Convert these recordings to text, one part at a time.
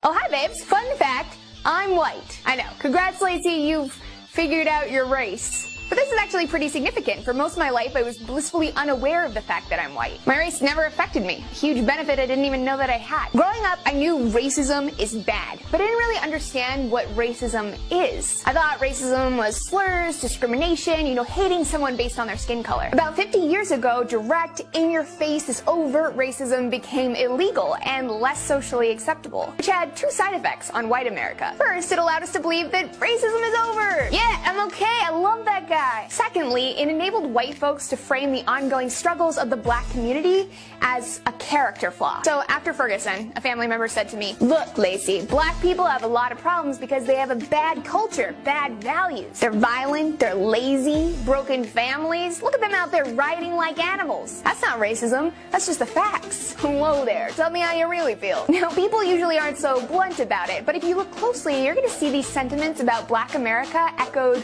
Oh, hi, babes. Fun fact, I'm white. I know. Congrats, Lacey, you've figured out your race. But this is actually pretty significant. For most of my life, I was blissfully unaware of the fact that I'm white. My race never affected me. A huge benefit I didn't even know that I had. Growing up, I knew racism is bad, but I didn't really understand what racism is. I thought racism was slurs, discrimination, hating someone based on their skin color. About 50 years ago, direct, in-your-face, this overt racism became illegal and less socially acceptable, which had two side effects on white America. First, it allowed us to believe that racism is over. Yeah, I'm okay. I love that guy. Secondly, it enabled white folks to frame the ongoing struggles of the black community as a character flaw. So after Ferguson, a family member said to me, "Look, Lacey, black people have a lot of problems because they have a bad culture, bad values. They're violent, they're lazy, broken families. Look at them out there rioting like animals. That's not racism, that's just the facts." Whoa there, tell me how you really feel. Now, people usually aren't so blunt about it, but if you look closely, you're gonna see these sentiments about black America echoed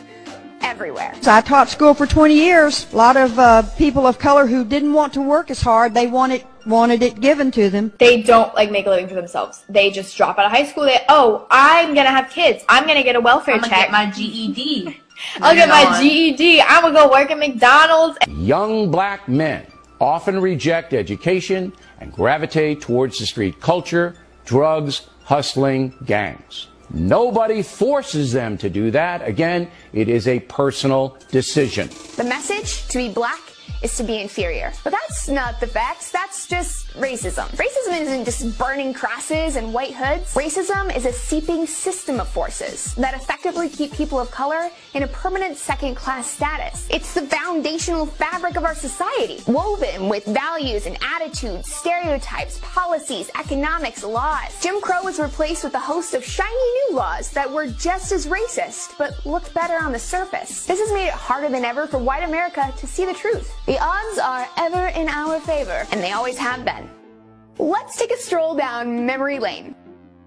everywhere. So I taught school for 20 years. A lot of people of color who didn't want to work as hard, they wanted it given to them. They don't make a living for themselves. They just drop out of high school. I'm gonna have kids. I'm gonna get a welfare check. I'm gonna get my GED. I'll get my GED. I'm gonna go work at McDonald's. Young black men often reject education and gravitate towards the street culture, drugs, hustling, gangs. Nobody forces them to do that. Again, it is a personal decision. The message, to be black, is to be inferior. But that's not the facts, that's just racism. Racism isn't just burning crosses and white hoods. Racism is a seeping system of forces that effectively keep people of color in a permanent second-class status. It's the foundational fabric of our society, woven with values and attitudes, stereotypes, policies, economics, laws. Jim Crow was replaced with a host of shiny new laws that were just as racist, but looked better on the surface. This has made it harder than ever for white America to see the truth. The odds are ever in our favor, and they always have been. Let's take a stroll down memory lane.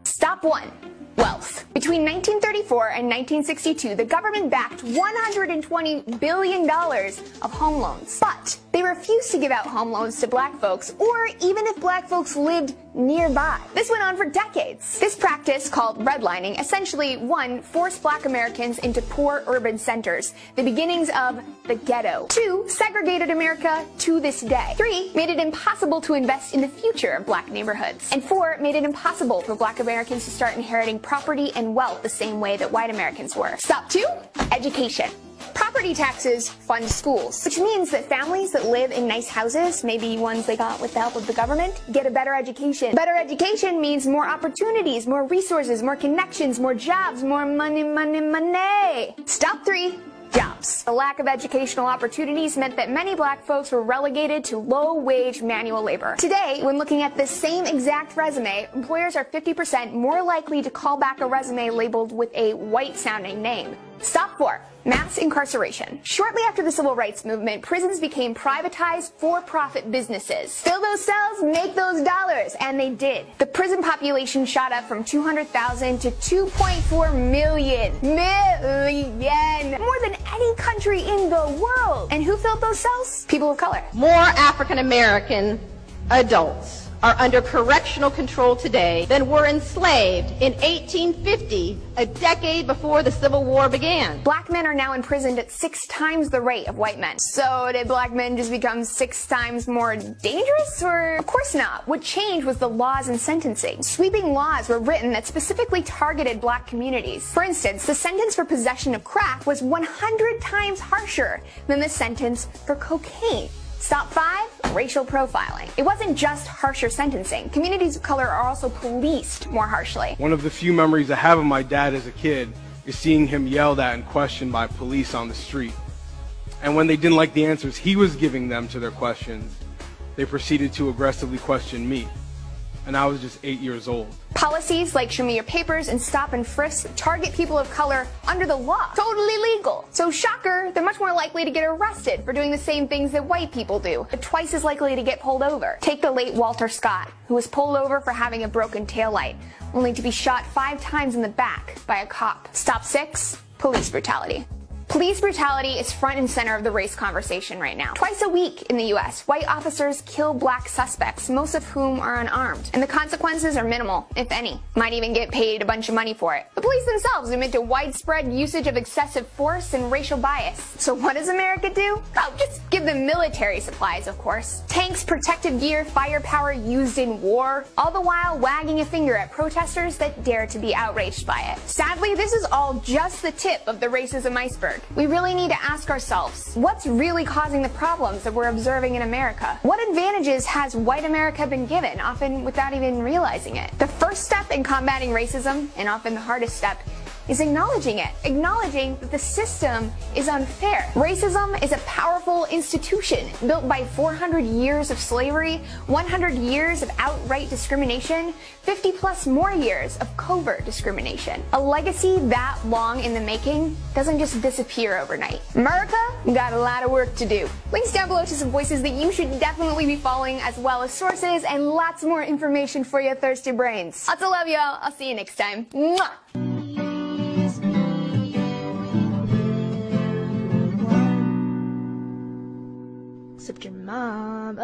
Stop 1. Wealth. Between 1934 and 1962, the government backed $120 billion of home loans. But they refused to give out home loans to black folks, or even if black folks lived nearby. This went on for decades. This practice, called redlining, essentially 1. Forced black Americans into poor urban centers, the beginnings of the ghetto. 2. Segregated America to this day. 3. Made it impossible to invest in the future of black neighborhoods. And 4. Made it impossible for black Americans to start inheriting property and wealth the same way that white Americans were. Stop 2. Education. Property taxes fund schools, which means that families that live in nice houses, maybe ones they got with the help of the government, get a better education. Better education means more opportunities, more resources, more connections, more jobs, more money, money, money. Stop 3. Jobs. The lack of educational opportunities meant that many black folks were relegated to low-wage manual labor. Today, when looking at the same exact resume, employers are 50% more likely to call back a resume labeled with a white-sounding name. Stop 4. Mass incarceration. Shortly after the civil rights movement, prisons became privatized for-profit businesses. Fill those cells, make those dollars, and they did. The prison population shot up from 200,000 to 2.4 million. More than any country in the world. And who filled those cells? People of color. More African American adults are under correctional control today than were enslaved in 1850, a decade before the Civil War began. Black men are now imprisoned at 6 times the rate of white men. So did black men just become 6 times more dangerous? Or of course not. What changed was the laws and sentencing. Sweeping laws were written that specifically targeted black communities. For instance, the sentence for possession of crack was 100 times harsher than the sentence for cocaine. Stop 5. Racial profiling. It wasn't just harsher sentencing. Communities of color are also policed more harshly. One of the few memories I have of my dad as a kid is seeing him yelled at and questioned by police on the street. And when they didn't like the answers he was giving them to their questions, they proceeded to aggressively question me. And I was just 8 years old. Policies like Show Me Your Papers and Stop and Frisk target people of color under the law. Totally legal. So shocker, they're much more likely to get arrested for doing the same things that white people do, but twice as likely to get pulled over. Take the late Walter Scott, who was pulled over for having a broken taillight, only to be shot 5 times in the back by a cop. Stop 6. Police brutality. Police brutality is front and center of the race conversation right now. Twice a week in the US, white officers kill black suspects, most of whom are unarmed. And the consequences are minimal, if any. Might even get paid a bunch of money for it. The police themselves admit to widespread usage of excessive force and racial bias. So what does America do? Oh, just give them military supplies, of course. Tanks, protective gear, firepower used in war, all the while wagging a finger at protesters that dare to be outraged by it. Sadly, this is all just the tip of the racism iceberg. We really need to ask ourselves, what's really causing the problems that we're observing in America? What advantages has white America been given, often without even realizing it? The first step in combating racism, and often the hardest step, is acknowledging it. Acknowledging that the system is unfair. Racism is a powerful institution built by 400 years of slavery, 100 years of outright discrimination, 50 plus more years of covert discrimination. A legacy that long in the making doesn't just disappear overnight. America got a lot of work to do. Links down below to some voices that you should definitely be following, as well as sources and lots more information for your thirsty brains. Lots of love, y'all. I'll see you next time. Mwah! Except your mom.